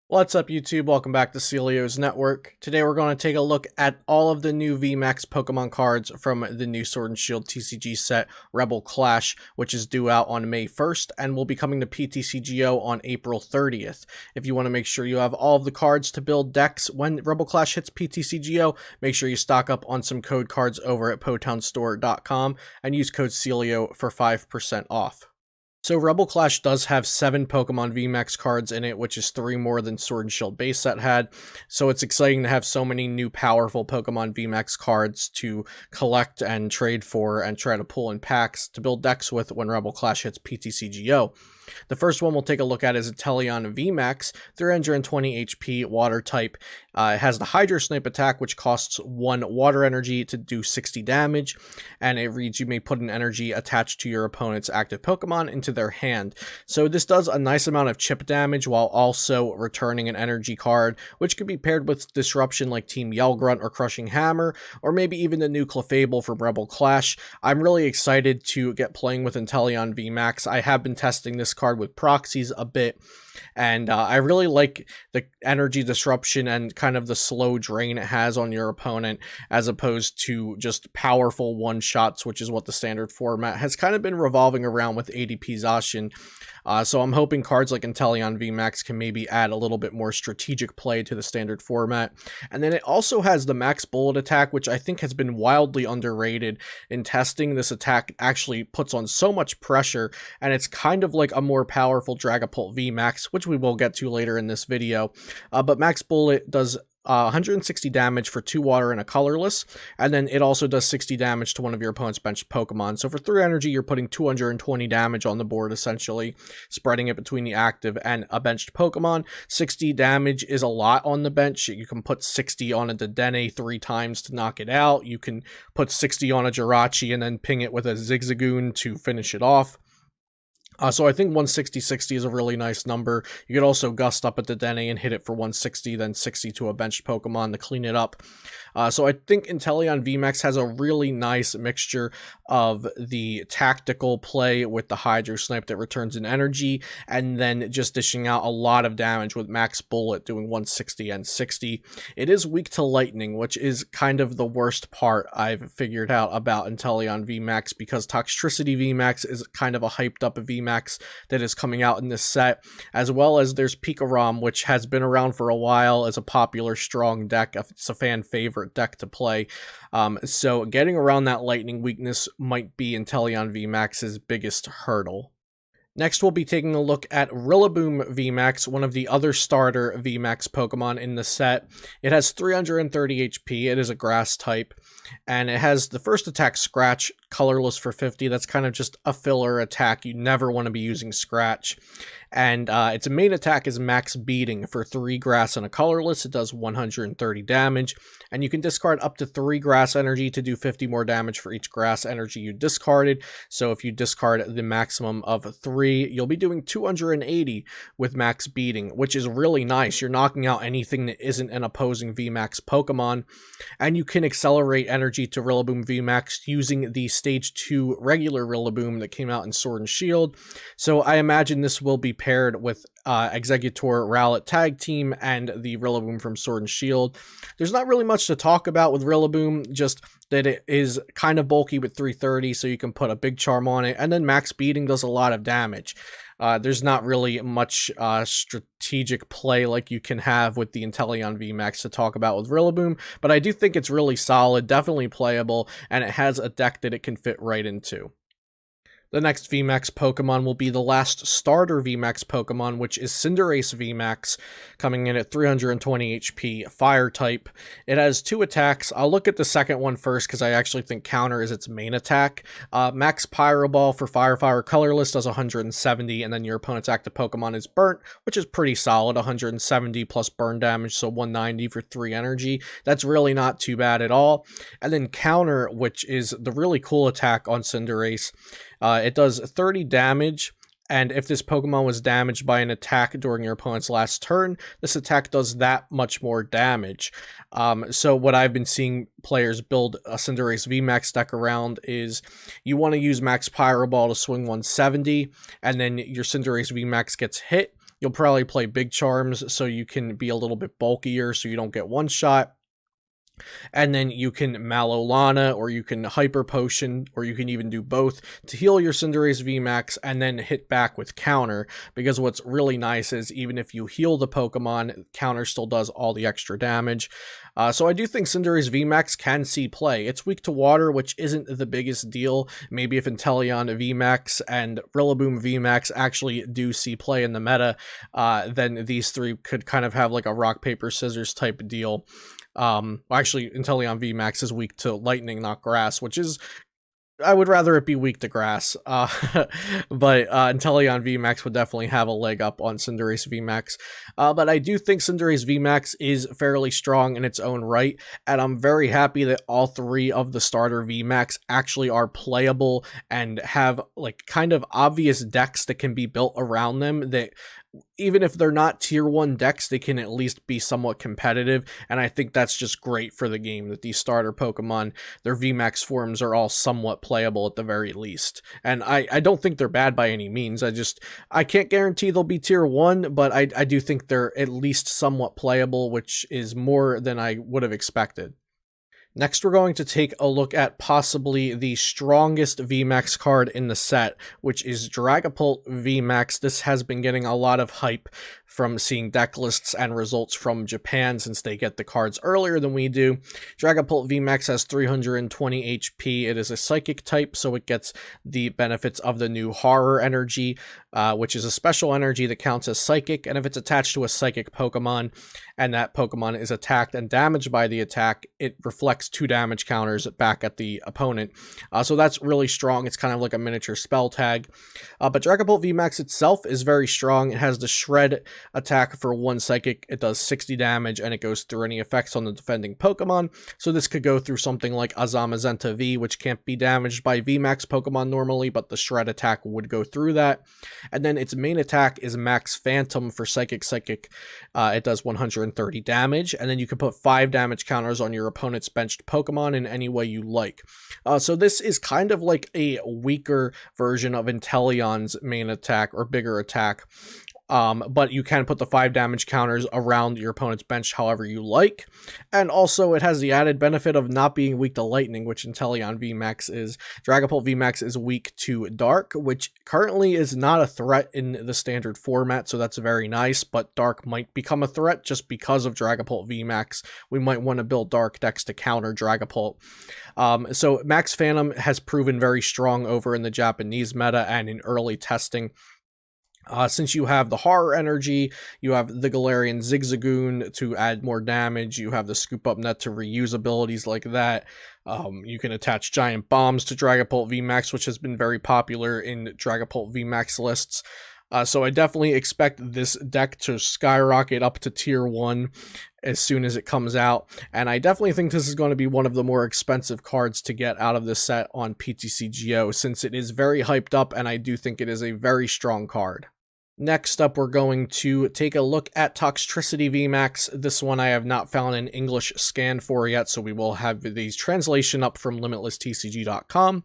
What's up, YouTube? Welcome back to Celio's Network. Today we're going to take a look at all of the new VMAX Pokemon cards from the new Sword and Shield TCG set, Rebel Clash, which is due out on May 1st and will be coming to ptcgo on April 30th. If you want to make sure you have all of the cards to build decks when Rebel Clash hits ptcgo, make sure you stock up on some code cards over at potownstore.com and use code Celio for 5% off. So Rebel Clash does have 7 Pokemon VMAX cards in it, which is 3 more than Sword and Shield base set had. So it's exciting to have so many new powerful Pokemon VMAX cards to collect and trade for and try to pull in packs to build decks with when Rebel Clash hits ptcgo. The first one we'll take a look at is Untitled V Max, 320 HP, water type. It has the Hydro Snipe attack, which costs 1 water energy to do 60 damage, and it reads you may put an energy attached to your opponent's active Pokemon into their hand. So this does a nice amount of chip damage while also returning an energy card, which could be paired with Disruption like Team Yell Grunt or Crushing Hammer, or maybe even the new Clefable from Rebel Clash. I'm really excited to get playing with Untitled V Max. I have been testing this card with proxies a bit, and I really like the energy disruption and kind of the slow drain it has on your opponent, as opposed to just powerful one-shots, which is what the standard format has kind of been revolving around with ADP Zacian. So I'm hoping cards like Untitled V Max can maybe add a little bit more strategic play to the standard format. And then it also has the Max Bullet attack, which I think has been wildly underrated in testing. This attack actually puts on so much pressure, and it's kind of like a more powerful Draggable V Max, which we will get to later in this video. But Max Bullet does 160 damage for 2 water and a colorless, and then it also does 60 damage to one of your opponent's benched Pokemon. So for 3 energy, you're putting 220 damage on the board, essentially, spreading it between the active and a benched Pokemon. 60 damage is a lot on the bench. You can put 60 on a Dedenne 3 times to knock it out. You can put 60 on a Jirachi and then ping it with a Zigzagoon to finish it off. So I think 160-60 is a really nice number. You could also gust up at the Dedenne and hit it for 160, then 60 to a benched Pokemon to clean it up. So I think Untitled V Max has a really nice mixture of the tactical play with the Hydro Snipe that returns an energy, and then just dishing out a lot of damage with Max Bullet doing 160 and 60. It is weak to lightning, which is kind of the worst part I've figured out about Untitled V Max, because Toxtricity V Max is kind of a hyped up V Max that is coming out in this set, as well as there's Pikarom, which has been around for a while as a popular strong deck. It's a fan favorite deck to play. So getting around that lightning weakness might be Untitled V Max's biggest hurdle. Next, we'll be taking a look at Rilla Boom V Max, one of the other starter VMAX Pokemon in the set. It has 330 HP, it is a grass type, and it has the first attack Scratch, colorless for 50. That's kind of just a filler attack. You never want to be using Scratch. And its main attack is Max Beating for 3 grass and a colorless. It does 130 damage, and you can discard up to 3 grass energy to do 50 more damage for each grass energy you discarded. So if you discard the maximum of 3, you'll be doing 280 with Max Beating, which is really nice. You're knocking out anything that isn't an opposing VMAX Pokemon, and you can accelerate energy to Rilla Boom VMAX using the Stage 2 regular Rilla Boom that came out in Sword and Shield. So I imagine this will be paired with Exeggutor Rowlet Tag Team and the Rilla Boom from Sword and Shield. There's not really much to talk about with Rilla Boom, just that it is kind of bulky with 330, so you can put a big charm on it, and then Max Beating does a lot of damage. There's not really much strategic play like you can have with the Untitled V Max to talk about with Rilla Boom, but I do think it's really solid, definitely playable, and it has a deck that it can fit right into. The next VMAX Pokemon will be the last starter VMAX Pokemon, which is Cinderace VMAX, coming in at 320 HP, Fire type. It has 2 attacks. I'll look at the second one first because I actually think Counter is its main attack. Max Pyro Ball for Fire colorless does 170, and then your opponent's active Pokemon is burnt, which is pretty solid, 170 plus burn damage, so 190 for 3 energy. That's really not too bad at all. And then Counter, which is the really cool attack on Cinderace. It does 30 damage, and if this Pokemon was damaged by an attack during your opponent's last turn, this attack does that much more damage. So what I've been seeing players build a Cinderace VMAX deck around is you want to use Max Pyro Ball to swing 170, and then your Cinderace VMAX gets hit. you'll probably play big charms so you can be a little bit bulkier so you don't get one shot. And then you can Malolana, or you can Hyper Potion, or you can even do both to heal your Cinderace VMAX and then hit back with Counter, because what's really nice is even if you heal the Pokemon, Counter still does all the extra damage. So I do think Cinderace VMAX can see play. It's weak to water, which isn't the biggest deal. Maybe if Inteleon VMAX and Rilla Boom VMAX actually do see play in the meta, then these three could kind of have like a rock, paper, scissors type deal. Actually, Inteleon VMAX is weak to lightning, not grass, which is, I would rather it be weak to grass, but Inteleon VMAX would definitely have a leg up on Cinderace VMAX, but I do think Cinderace VMAX is fairly strong in its own right, and I'm very happy that all three of the starter VMAX actually are playable and have like kind of obvious decks that can be built around them, that even if they're not tier 1 decks, they can at least be somewhat competitive, and I think that's just great for the game, that these starter Pokemon, their VMAX forms are all somewhat playable at the very least. And I don't think they're bad by any means, I can't guarantee they'll be tier 1, but I do think they're at least somewhat playable, which is more than I would have expected. Next, we're going to take a look at possibly the strongest VMAX card in the set, which is Draggable V Max. This has been getting a lot of hype from seeing deck lists and results from Japan, since they get the cards earlier than we do. Draggable V Max has 320 HP. It is a psychic type, so it gets the benefits of the new Horror Energy, which is a special energy that counts as psychic, and if it's attached to a psychic Pokemon, and that Pokemon is attacked and damaged by the attack, it reflects 2 damage counters back at the opponent. So that's really strong. It's kind of like a miniature spell tag. But Draggable V Max itself is very strong. It has the Shred attack for 1 psychic. It does 60 damage, and it goes through any effects on the defending Pokemon. So this could go through something like Azamazenta V, which can't be damaged by VMAX Pokemon normally, but the Shred attack would go through that. And then its main attack is Max Phantom for Psychic. It does 130 damage, and then you can put 5 damage counters on your opponent's benched Pokemon in any way you like. So this is kind of like a weaker version of Inteleon's main attack, or bigger attack. But you can put the 5 damage counters around your opponent's bench however you like. And also it has the added benefit of not being weak to lightning, which Inteleon VMAX is. Draggable VMAX is weak to dark, which currently is not a threat in the standard format, so that's very nice, but dark might become a threat just because of Draggable VMAX. We might want to build dark decks to counter Dragapult. So Max Phantom has proven very strong over in the Japanese meta and in early testing. Since you have the Horror Energy, you have the Galarian Zigzagoon to add more damage, you have the Scoop Up Net to reuse abilities like that. You can attach Giant Bombs to Dragapult VMAX, which has been very popular in Dragapult VMAX lists. So I definitely expect this deck to skyrocket up to tier 1 as soon as it comes out, and I definitely think this is going to be one of the more expensive cards to get out of this set on ptcgo, since it is very hyped up, and I do think it is a very strong card. Next up, we're going to take a look at Toxtricity VMAX. This one I have not found an English scan for yet, so we will have the translation up from limitlesstcg.com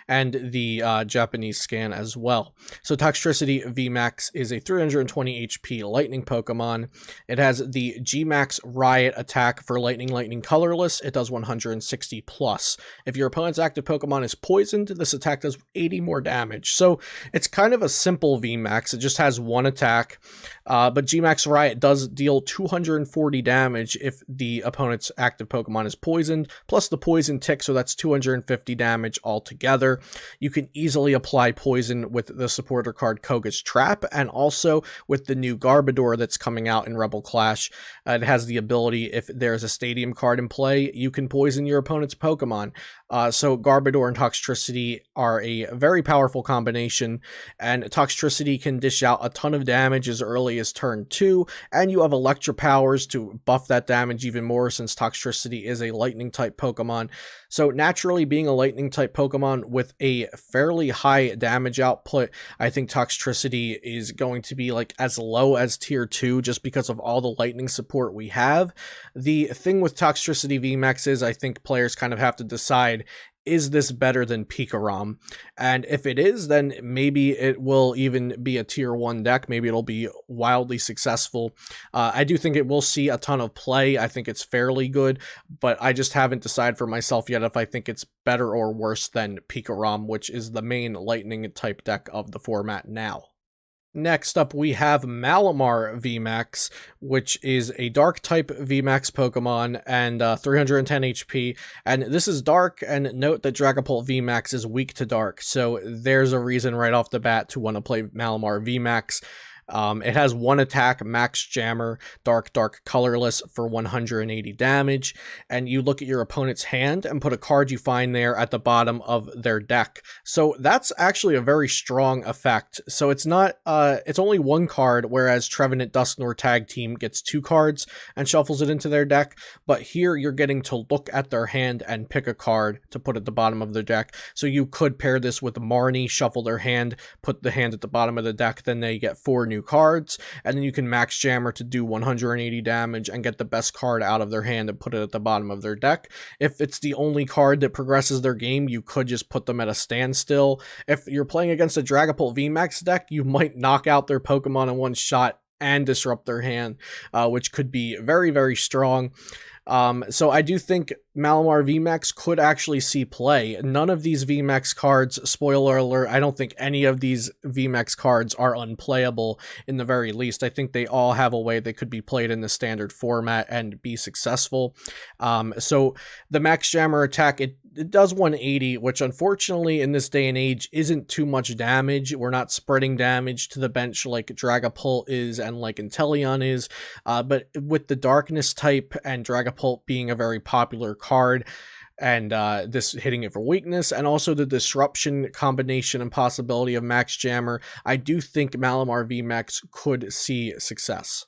and the Japanese scan as well. So Toxtricity VMAX is a 320 HP lightning Pokemon. It has the G-Max Riot attack for lightning colorless. It does 160 plus. If your opponent's active Pokemon is poisoned, this attack does 80 more damage. So it's kind of a simple VMAX. It just has 1 attack, but G-Max Riot does deal 240 damage if the opponent's active Pokemon is poisoned, plus the poison tick, so that's 250 damage altogether. You can easily apply poison with the supporter card Koga's Trap, and also with the new Garbodor that's coming out in Rebel Clash. It has the ability, if there's a stadium card in play, you can poison your opponent's Pokemon. So Garbodor and Toxtricity are a very powerful combination, and Toxtricity can dish out a ton of damage as early as turn 2, and you have Electro Powers to buff that damage even more, since Toxtricity is a lightning type Pokemon. So naturally, being a lightning type Pokemon with a fairly high damage output, I think Toxtricity is going to be like as low as tier 2 just because of all the lightning support we have. The thing with Toxtricity VMAX is I think players kind of have to decide is this better than Pikarom? And if it is, then maybe it will even be a tier 1 deck. Maybe it'll be wildly successful. I do think it will see a ton of play. I think it's fairly good, but I just haven't decided for myself yet if I think it's better or worse than Pikarom, which is the main lightning type deck of the format now. Next up, we have Malamar V Max, which is a dark type V Max Pokemon and 310 HP. And this is dark, and note that Draggable V Max is weak to dark. So there's a reason right off the bat to want to play Malamar V Max. It has 1 attack, Max Jammer, Dark Colorless for 180 damage, and you look at your opponent's hand and put a card you find there at the bottom of their deck. So that's actually a very strong effect. So it's not, it's only 1 card, whereas Trevenant Dusknoir Tag Team gets 2 cards and shuffles it into their deck, but here you're getting to look at their hand and pick a card to put at the bottom of their deck. So you could pair this with Marnie, shuffle their hand, put the hand at the bottom of the deck, then they get 4 new cards, and then you can Max Jammer to do 180 damage and get the best card out of their hand and put it at the bottom of their deck. If it's the only card that progresses their game, you could just put them at a standstill. If you're playing against a Draggable V Max deck, you might knock out their Pokemon in one shot and disrupt their hand, which could be very, very strong. So I do think Malamar VMAX could actually see play. None of these VMAX cards, spoiler alert, I don't think any of these VMAX cards are unplayable in the very least. I think they all have a way they could be played in the standard format and be successful. So the Max Jammer attack, it does 180, which unfortunately in this day and age isn't too much damage. We're not spreading damage to the bench like Dragapult is and like Inteleon is, but with the Darkness type and Dragapult being a very popular card, and this hitting it for weakness, and also the disruption combination and possibility of Max Jammer, I do think Malamar VMAX could see success.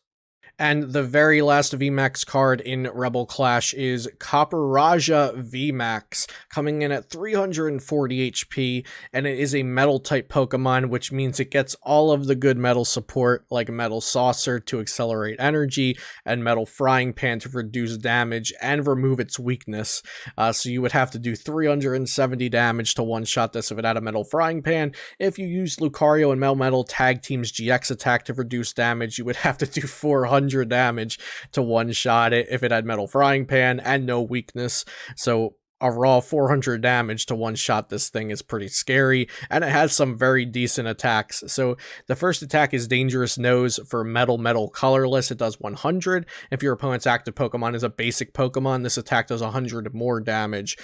And the very last VMAX card in Rebel Clash is Copperajah VMAX, coming in at 340 HP, and it is a metal type Pokemon, which means it gets all of the good metal support, like Metal Saucer to accelerate energy, and Metal Frying Pan to reduce damage and remove its weakness. So you would have to do 370 damage to one-shot this if it had a Metal Frying Pan. If you use Lucario and Melmetal Tag Team's GX attack to reduce damage, you would have to do 400 damage to one-shot it if it had Metal Frying Pan and no weakness. So a raw 400 damage to one-shot this thing is pretty scary, and it has some very decent attacks. So the first attack is Dangerous Nose for Metal Colorless. It does 100. If your opponent's active Pokemon is a basic Pokemon, this attack does 100 more damage.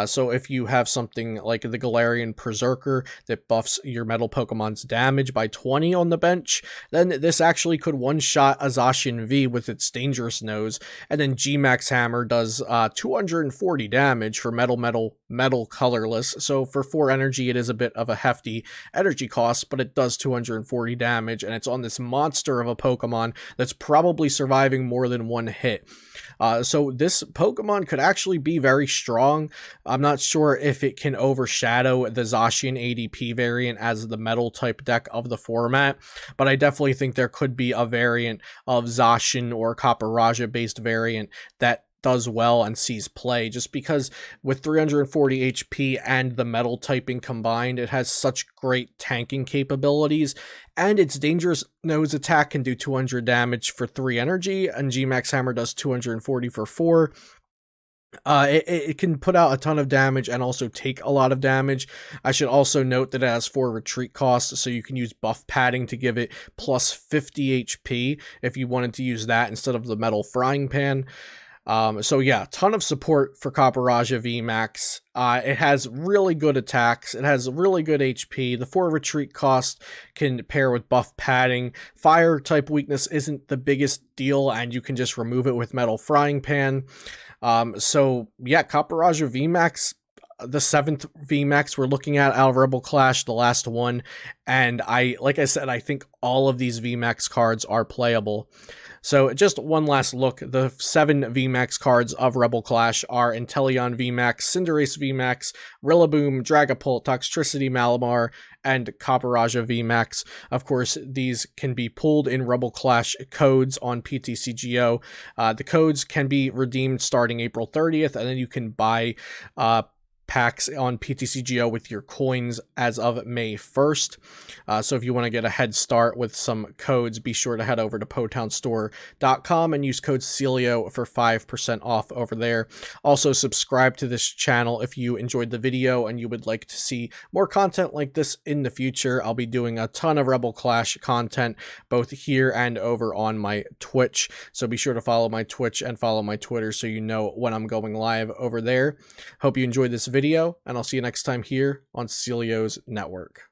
So if you have something like the Galarian Berserker that buffs your metal Pokemon's damage by 20 on the bench, then this actually could one-shot a Zacian V with its Dangerous Nose. And then G-Max Hammer does 240 damage for metal colorless. So for 4 energy, it is a bit of a hefty energy cost, but it does 240 damage, and it's on this monster of a Pokemon that's probably surviving more than one hit. So this Pokemon could actually be very strong. I'm not sure if it can overshadow the Zacian ADP variant as the metal type deck of the format, but I definitely think there could be a variant of Zacian or Copperajah based variant that does well and sees play, just because with 340 HP and the metal typing combined, it has such great tanking capabilities, and its Dangerous Nose attack can do 200 damage for 3 energy, and G-Max Hammer does 240 for 4. It can put out a ton of damage and also take a lot of damage. I should also note that it has 4 retreat costs, so you can use buff padding to give it plus 50 HP if you wanted to use that instead of the Metal Frying Pan. So yeah, ton of support for Copperajah VMAX. It has really good attacks. It has really good HP. The 4 retreat cost can pair with buff padding. Fire type weakness isn't the biggest deal, and you can just remove it with Metal Frying Pan. So yeah, Copperajah VMAX, the 7th VMAX we're looking at out of Rebel Clash, the last one. And like I said, I think all of these VMAX cards are playable. So just one last look, the 7 VMAX cards of Rebel Clash are Inteleon VMAX, Cinderace VMAX, Rilla Boom, Dragapult, Toxtricity Malamar, and Copperajah VMAX. Of course, these can be pulled in Rebel Clash codes on ptcgo. The codes can be redeemed starting April 30th, and then you can buy packs on ptcgo with your coins as of May 1st. So if you want to get a head start with some codes, be sure to head over to potownstore.com and use code Celio for 5% off over there. Also, subscribe to this channel if you enjoyed the video and you would like to see more content like this in the future. I'll be doing a ton of Rebel Clash content both here and over on my Twitch, so be sure to follow my Twitch and follow my Twitter so you know when I'm going live over there. Hope you enjoyed this video, and I'll see you next time here on Celio's Network.